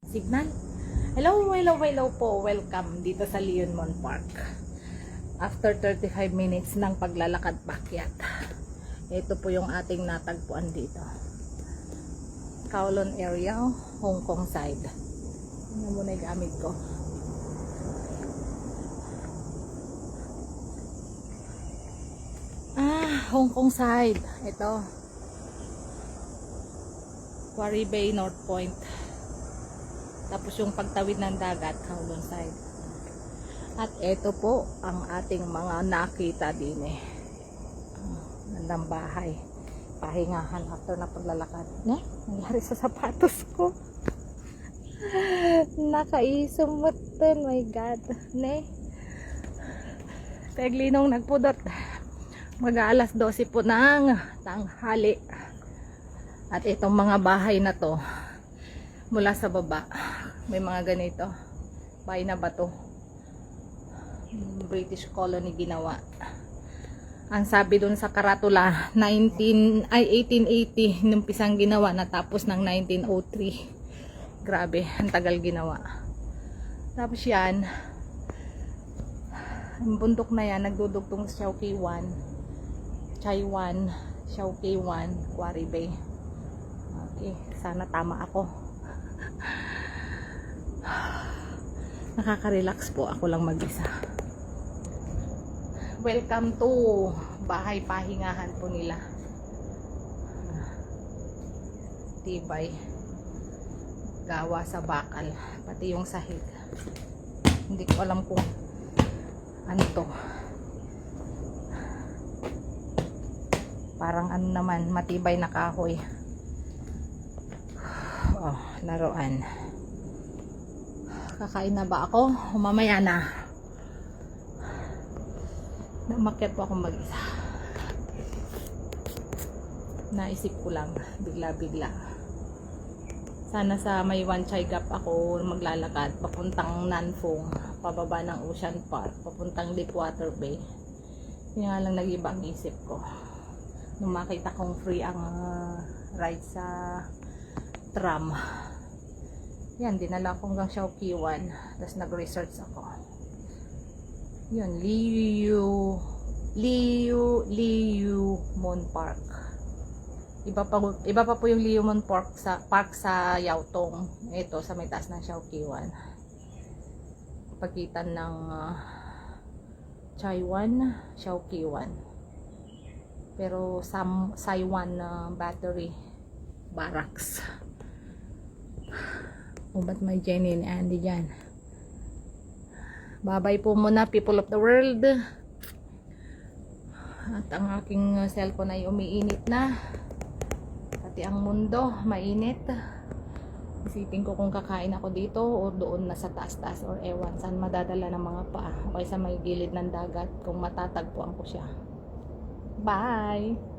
Signal. Hello po. Welcome dito sa Leon Mon Park. After 35 minutes ng paglalakad pakyat. Ito po yung ating natagpuan dito. Kowloon area, Hong Kong side. Ano muna yung gamit ko. Hong Kong side. Ito. Quarry Bay, North Point. Tapos yung pagtawid ng dagat, Kowloon side. At ito po ang ating mga nakita din eh. Gandang bahay. Pahingahan after na paglalakad. Nangyari sa sapatos ko. Nakaisumutan. My God. Paglinong nagpudot. Mag-aalas 12 po ng tanghali. At itong mga bahay na to, mula sa baba, may mga ganito. Bahay na bato. British colony ginawa. Ang sabi dun sa karatula, 1880 nung pisang ginawa, natapos ng 1903. Grabe, ang tagal ginawa. Tapos yan, ang bundok na yan, nagdudugtong sa Chaiwan, Chowkei-1, Quarry Bay. Okay, sana tama ako. Nakaka-relax po, ako lang mag-isa. Welcome to bahay pahingahan po nila. Tibay. Gawa sa bakal. Pati yung sahig. Hindi ko alam kung ano to. Parang ano naman, matibay na kahoy. Oh, laruan. Kakain na ba ako? Mamaya na. Umakyat po akong mag-isa. Naisip ko lang, bigla-bigla. Sana sa may Wan Chai Gap ako maglalakad papuntang Nanfong, pababa ng Ocean Park, papuntang Deepwater Bay. Yun nga lang nag-iba ang isip ko. Nung makita kong free ang ride sa tram. Yan, dinala ko hanggang Chowkei-1. Tapos nag-research ako. Yun, Leon Mon Park. Iba pa po yung Leon Mon Park sa Yautong. Ito sa may taas ng Chowkei-1. Pagitan ng Chowkei-1. Pero Saiwan Battery Barracks. Ba't may Jenny and Andy dyan? Babay po muna, people of the world. At ang aking cellphone ay umiinit na. Pati ang mundo, mainit. Isipin ko kung kakain ako dito o doon na sa taas-taas or ewan saan madadala ng mga paa. O sa may gilid ng dagat kung matatagpuan ko siya. Bye!